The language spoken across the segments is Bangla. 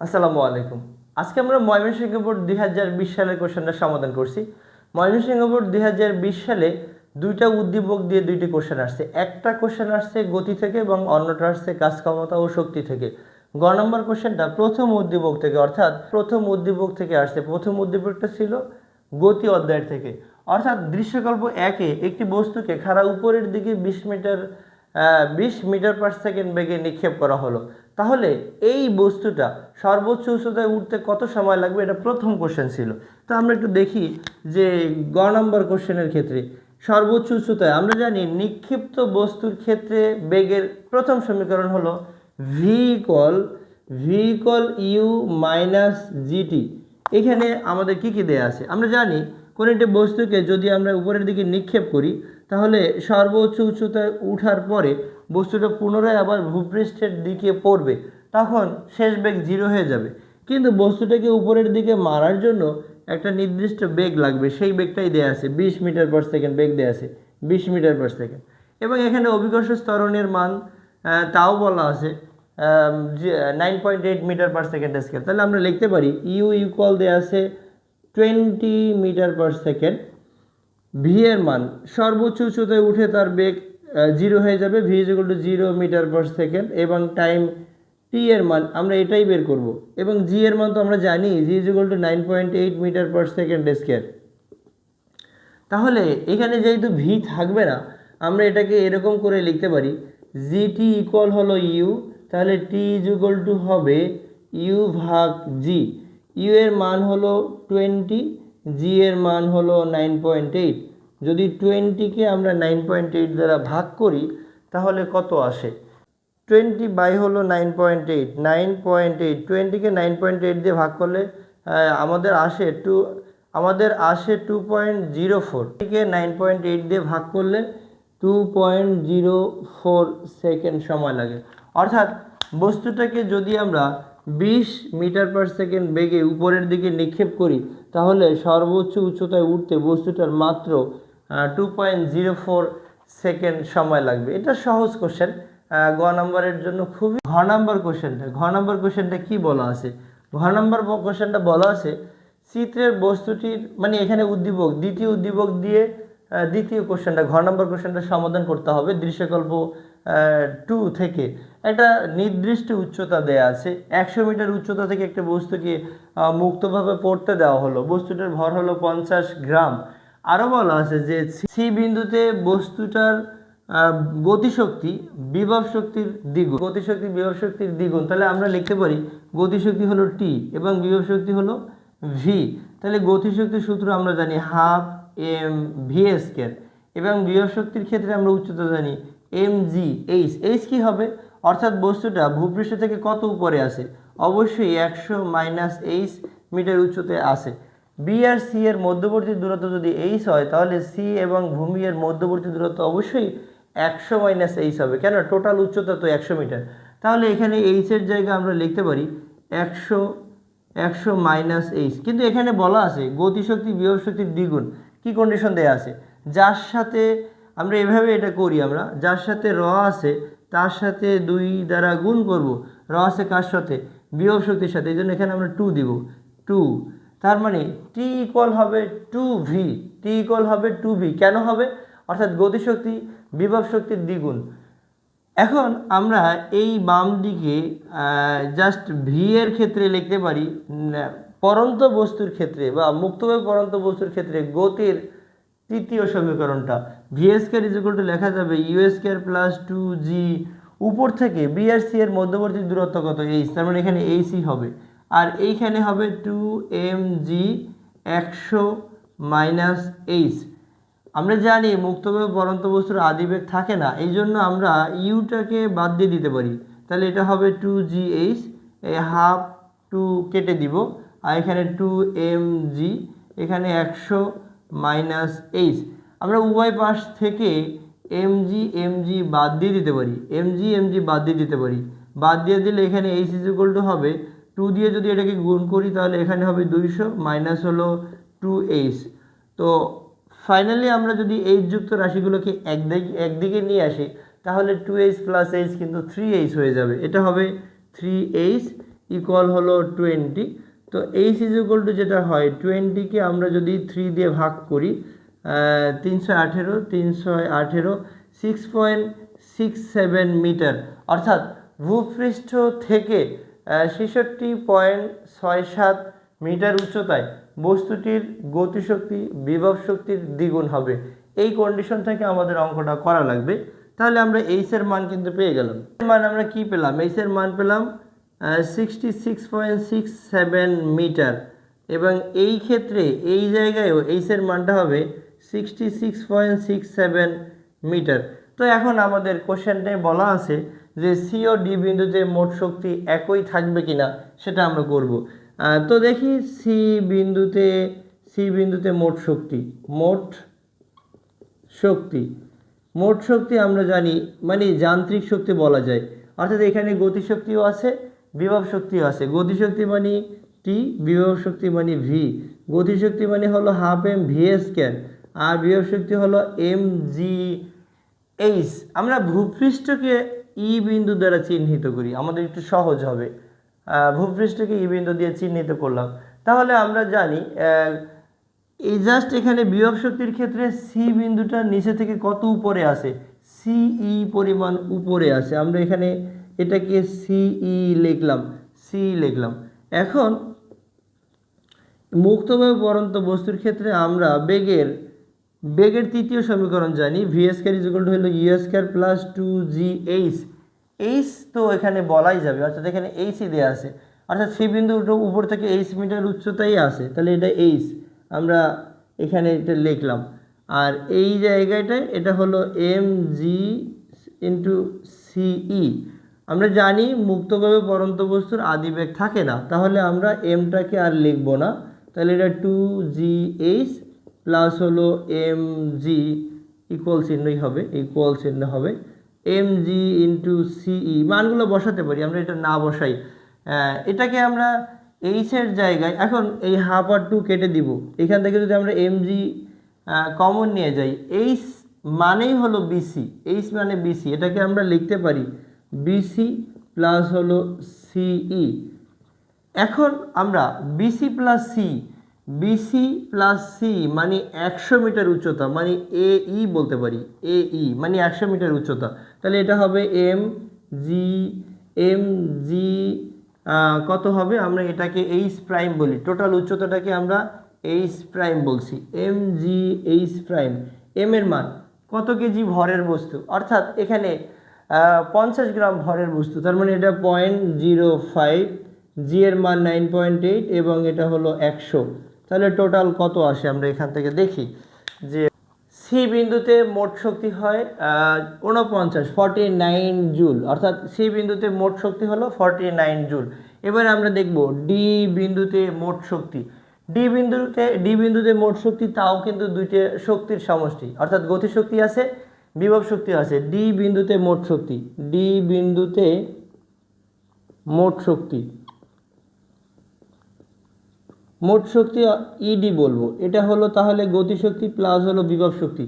আসসালামু আলাইকুম। আজকে আমরা ময়মনসিংহ বোর্ড 2020 সালের কোশ্চেনটা সমাধান করছি। ময়মনসিংহ বোর্ড 2020 সালে দুইটা উদ্দীপক দিয়ে দুইটি কোশ্চেন আসছে। একটা কোশ্চেন আসছে গতি থেকে এবং অন্যটা আসছে কাজ ক্ষমতা ও শক্তি থেকে। গ নম্বর কোশ্চেনটা প্রথম উদ্দীপক থেকে, অর্থাৎ প্রথম উদ্দীপক থেকে আসছে। প্রথম উদ্দীপকটা ছিল গতি অধ্যায় থেকে, অর্থাৎ দৃশ্যকল্প একে একটি বস্তুকে খাড়া উপরের দিকে 20 মিটার/সেকেন্ড বেগে নিক্ষেপ করা হলো। তাহলে এই বস্তুটা সর্বোচ্চ উচ্চতায় উঠতে কত সময় লাগবে, এটা প্রথম কোশ্চেন ছিল। তো আমরা একটু দেখি যে গ নম্বর কোশ্চেনের ক্ষেত্রে সর্বোচ্চ উচ্চতায় আমরা জানি নিক্ষিপ্ত বস্তুর ক্ষেত্রে বেগের প্রথম সমীকরণ হলো v ইউ মাইনাস জিটি। এখানে আমাদের কি কি দেয়া আছে আমরা জানি। কোনো একটি বস্তুকে যদি আমরা উপরের দিকে নিক্ষেপ করি তাহলে সর্বোচ্চ উচ্চতায় উঠার পরে বস্তুটা পুনরায় আবার ভূপৃষ্ঠের দিকে পড়বে, তখন শেষ বেগ 0 হয়ে যাবে। কিন্তু বস্তুটাকে উপরের দিকে মারার জন্য একটা নির্দিষ্ট বেগ লাগবে, সেই বেগটাই দেয়া আছে 20 মিটার/সেকেন্ড বেগ দেয়া আছে 20 মিটার/সেকেন্ড। এবং এখানে অভিকর্ষ ত্বরণের মান তাও বলা আছে 9.8 মিটার/সেকেন্ড স্কয়ার। তাহলে আমরা লিখতে পারি ইউ ইকুয়াল দেয়া আছে 20 মিটার/সেকেন্ড। ভি এর মান সর্বোচ্চ উচ্চতায় উঠে তার বেগ 0 হয়ে যাবে, V is equal two 0 metre per second. এবং টাইম টি এর মান আমরা এটাই বের করব। এবং জি এর মান তো আমরা জানি, g is equal to 9.8 metre per second square. তাহলে এখানে যেহেতু ভি থাকবে না, আমরা এটাকে এরকম করে লিখতে পারি জিটি ইকুয়াল হলো ইউ, তাহলে টি ইজ ইকুয়াল টু হবে ইউ ভাগ জি। ইউ এর মান হলো 20, জি এর মান হলো 9.8। যদি 20কে আমরা 9.8 দ্বারা ভাগ করি তাহলে কত আসে? 20 বাই হলো 9.8, 20কে 9.8 দিয়ে ভাগ করলে আমাদের আসে 2.04। একে 9.8 দিয়ে ভাগ করলে 2.04 সেকেন্ড সময় লাগে। অর্থাৎ বস্তুটাকে যদি আমরা 20 মিটার/সেকেন্ড বেগে উপরের দিকে নিক্ষেপ করি তাহলে সর্বোচ্চ উচ্চতায় উঠতে বস্তুটার মাত্র 2.04 সেকেন্ড সময় লাগবে। এটা সহজ কোশ্চেন, গ নম্বরের জন্য খুবই। ঘ নম্বর কোশ্চেনটা কি বলা আছে? ঘ নম্বর কোশ্চেনটা বলা আছে চিত্রের বস্তুটির মানে এখানে উদ্দীপক, দ্বিতীয় উদ্দীপক দিয়ে দ্বিতীয় কোশ্চেনটা, ঘ নম্বর কোশ্চেনটা সমাধান করতে হবে। দৃশ্যকল্প 2 থেকে একটা নির্দিষ্ট উচ্চতা দেয়া আছে, 100 মিটার উচ্চতা থেকে একটা বস্তুকে মুক্তভাবে পড়তে দেওয়া হলো। বস্তুটার ভর হলো 50 গ্রাম। আরও বলা আছে যে সি বিন্দুতে বস্তুটার গতিশক্তি বিভব শক্তির দ্বিগুণ। তাহলে আমরা লিখতে পারি গতিশক্তি হলো টি এবং বিভব শক্তি হলো ভি। তাহলে গতিশক্তির সূত্র আমরা জানি হাফ এম ভি স্কয়ার, এবং বিভব শক্তির ক্ষেত্রে আমরা উচ্চতা জানি এম জি এইচ। এইচ কী হবে? অর্থাৎ বস্তুটা ভূপৃষ্ঠ থেকে কত উপরে আছে? অবশ্যই 100 মাইনাস এইচ মিটার উচ্চতায় আছে। বি আর সি এর মধ্যবর্তী দূরত্ব যদি এইচ হয় তাহলে সি এবং ভূমি এর মধ্যবর্তী দূরত্ব অবশ্যই 100 মাইনাস এইচ হবে। কেন? টোটাল উচ্চতা তো 100 মিটার। তাহলে এখানে এইচের জায়গায় আমরা লিখতে পারি 100 মাইনাস এইচ। কিন্তু এখানে বলা আছে গতিশক্তি বিভব শক্তির দ্বিগুণ। কি কন্ডিশন দেয়া আছে? যার সাথে আমরা এভাবে এটা করি, আমরা যার সাথে র আছে তার সাথে 2 দ্বারা গুণ করব। র আছে কার সাথে? বিভব শক্তির সাথে, এই জন্য এখানে আমরা 2 দিব, 2। তার মানে টি ইকুয়াল হবে 2v। কেন হবে? অর্থাৎ গতিশক্তি বিভব শক্তির দ্বিগুণ। এখন আমরা এই বাম দিকে জাস্ট ভি এর ক্ষেত্রে লিখতে পারি পরন্ত বস্তুর ক্ষেত্রে বা মুক্তভাবে পরন্ত বস্তুর ক্ষেত্রে গতির তৃতীয় সমীকরণটা V square is equal two লেখা যাবে ইউ স্কয়ার প্লাস 2g। উপর থেকে বি আর সি এর মধ্যবর্তী দূরত্ব কত? এইচ। তার মানে এখানে এইচই হবে, আর এইখানে হবে 2mg 100 মাইনাস এইচ। আমরা জানি মুক্তভাবে পরন্ত বস্তুর আদিবেগ থাকে না, এই জন্য আমরা ইউটাকে বাদ দিয়ে দিতে পারি। তাহলে এটা হবে 2gh, এই হাফ 2 কেটে দিব, আর এখানে 2mg, এখানে 100 মাইনাস এইচ। আমরা উভয় পাশ থেকে mg বাদ দিয়ে দিতে পারি, mg বাদ দিয়ে দিতে পারি। বাদ দিয়ে দিলে এখানে এইচ ইজ ইকুয়াল টু হবে 2 দিয়ে যদি এটাকে গুণ করি তাহলে এখানে হবে 200 মাইনাস হলো 2h। তো ফাইনালি আমরা যদি এইচ যুক্ত রাশিগুলোকে একদিকে নিয়ে আসি তাহলে 2h প্লাস এইচ কিন্তু 3h হয়ে যাবে। এটা হবে 3h ইকুয়াল হলো 20। তো এইচ ইজ ইকুয়াল টু যেটা হয় 20কে আমরা যদি 3 দিয়ে ভাগ করি 318 6.67 মিটার, অর্থাৎ ভূপৃষ্ঠ থেকে 66.67 মিটার উচ্চতায় বস্তুটির গতিশক্তি বিভব শক্তির দ্বিগুণ হবে। এই কন্ডিশন থেকে আমাদের অঙ্কটা করা লাগবে। তাহলে আমরা এইচ এর মান কিন্তু পেয়ে গেলাম। মান আমরা কি পেলাম? এইচ এর মান পেলাম 66.67 মিটার, এবং এই ক্ষেত্রে এই জায়গায়ও এইচ এর মানটা হবে 66.67 মিটার। তো এখন আমাদের কোশ্চেনটায় বলা আছে যে সি ও ডি বিন্দুতে মোট শক্তি একই থাকবে কিনা সেটা আমরা করব। তো দেখি সি বিন্দুতে মোট শক্তি আমরা জানি মানে যান্ত্রিক শক্তি বলা যায়, অর্থাৎ এখানে গতিশক্তিও আছে বিভব শক্তিও আছে। গতিশক্তি মানে টি, বিভব শক্তি মানে ভি। গতিশক্তি মানে হলো হাফ এম ভি স্কয়ার, আর বিভব শক্তি হলো এম জি এইচ। আমরা ভূপৃষ্ঠকে ই বিন্দু দ্বারা চিহ্নিত করি, আমাদের একটু সহজ হবে। ভূপৃষ্ঠকে ই বিন্দু দিয়ে চিহ্নিত করলাম। তাহলে আমরা জানি এই জাস্ট এখানে বিভব শক্তির ক্ষেত্রে সি বিন্দুটা নিচে থেকে কত উপরে আছে, সিই পরিমাণ উপরে আছে। আমরা এখানে এটাকে সিই লিখলাম। এখন মুক্তভাবে পড়ন্ত বস্তুর ক্ষেত্রে আমরা বেগের তৃতীয় সমীকরণ জানি, v square is equal to হলো u square plus 2gh। H তো এখানে বলাই যাবে, অর্থাৎ এখানে এইচই দেওয়া আছে, অর্থাৎ সি বিন্দু উপর থেকে 8 মিটার উচ্চতাই আছে, তাহলে এটা এইচ আমরা এখানে এটা লিখলাম। আর এই জায়গাটায় এটা হলো এম জি ইন্টু সিই। আমরা জানি মুক্তভাবে পড়ন্ত বস্তুর আদিবেগ থাকে না, তাহলে আমরা এমটাকে আর লিখব না, তাহলে এটা 2gh প্লাস হলো এম জি ইকুয়াল চিহ্ন হবে এম জি ইন্টু সিই। মানগুলো বসাতে পারি, আমরা এটা না বসাই, এটাকে আমরা এইচের জায়গায় এখন এই হাফ আর 2 কেটে দিব। এখান থেকে যদি আমরা এম জি কমন নিয়ে যাই, এইচ মানেই হলো বিসি, এইচ মানে বিসি, এটাকে আমরা লিখতে পারি বিসি প্লাস হলো সিই। এখন আমরা বিসি প্লাস সি মানে 100 মিটার উচ্চতা, মানে এই বলতে পারি, এই মানে 100 মিটার উচ্চতা। তাহলে এটা হবে এম জি কত হবে, আমরা এটাকে এইচ প্রাইম বলি, টোটাল উচ্চতাটাকে আমরা এইচ প্রাইম বলছি, M G H prime. M এর মান কত কেজি ভরের বস্তু, অর্থাৎ এখানে 50 গ্রাম ভরের বস্তু, তার মানে এটা 0.05, জি এর মান 9.8 এবং এটা হলো 100। তাহলে টোটাল কত আসে আমরা এখান থেকে দেখি যে সি বিন্দুতে মোট শক্তি হয় 49 জুল, অর্থাৎ সি বিন্দুতে মোট শক্তি হলো 49 জুল। এবার আমরা দেখব ডি বিন্দুতে মোট শক্তি। ডি বিন্দুতে মোট শক্তি তাও কিন্তু দুইটা শক্তির সমষ্টি, অর্থাৎ গতিশক্তি আছে বিভব শক্তি আছে। ডি বিন্দুতে মোট শক্তি ইডি বলবো, এটা হলো তাহলে গতিশক্তি প্লাস হলো বিভব শক্তি।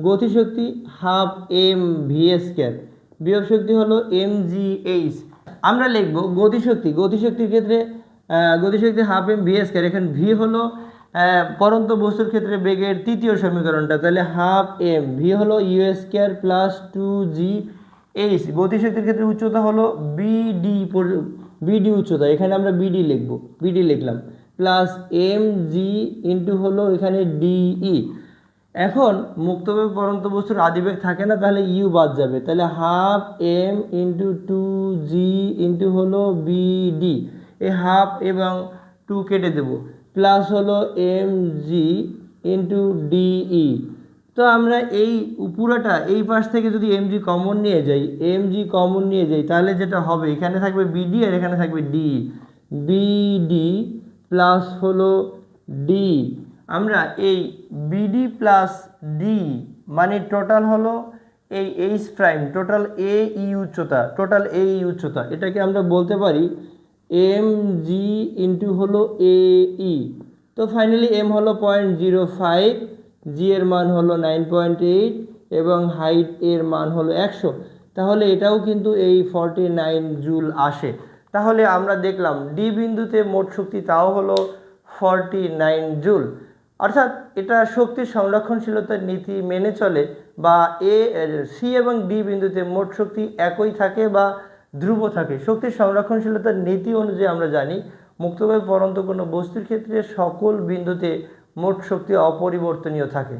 গতিশক্তি হাফ এম ভি স্কয়ার, বিভব শক্তি হলো এম জি এইচ। আমরা লিখবো গতিশক্তির ক্ষেত্রে গতিশক্তি হাফ এম ভি স্কয়ার, এখানে ভি হলো পরন্ত বস্তুর ক্ষেত্রে বেগের তৃতীয় সমীকরণটা, তাহলে হাফ এম, ভি হলো ইউ স্কয়ার প্লাস 2gh। গতিশক্তির ক্ষেত্রে উচ্চতা হলো বিডি উচ্চতা, এখানে আমরা বিডি লিখলাম প্লাস এম জি ইন্টু হলো এখানে ডিই। এখন মুক্তভাবে পড়ন্ত বস্তুর আদিবেগ থাকে না, তাহলে ইউ বাদ যাবে, তাহলে half M into 2g into হলো বিডি, এই হাফ এবং 2 কেটে দেব, প্লাস হলো এম জি ইন্টু ডিই। তো আমরা এই পুরোটা এই পাশ থেকে যদি এম জি কমন নিয়ে যাই তাহলে যেটা হবে এখানে থাকবে বিডি আর এখানে থাকবে ডি, বিডি প্লাস হলো ডি। আমরা এই বিডি প্লাস ডি মানে টোটাল হলো এই এইচ প্রাইম, টোটাল এই উচ্চতা, এটাকে আমরা বলতে পারি এম জি ইন্টু হলো এই। তো ফাইনালি এম হলো 0.05, জি এর মান হলো 9.8 এবং হাইট এর মান হলো 100। তাহলে এটাও কিন্তু এই 49 জুল আসে। তাহলে আমরা দেখলাম ডি বিন্দুতে মোট শক্তি তাও হলো 49 জুল। অর্থাৎ এটা শক্তির সংরক্ষণশীলতার নীতি মেনে চলে, বা সি এবং ডি বিন্দুতে মোট শক্তি একই থাকে বা ধ্রুব থাকে। শক্তির সংরক্ষণশীলতার নীতি অনুযায়ী আমরা জানি মুক্তভাবে পড়ন্ত কোনো বস্তুর ক্ষেত্রে সকল বিন্দুতে মোট শক্তি অপরিবর্তনীয় থাকে।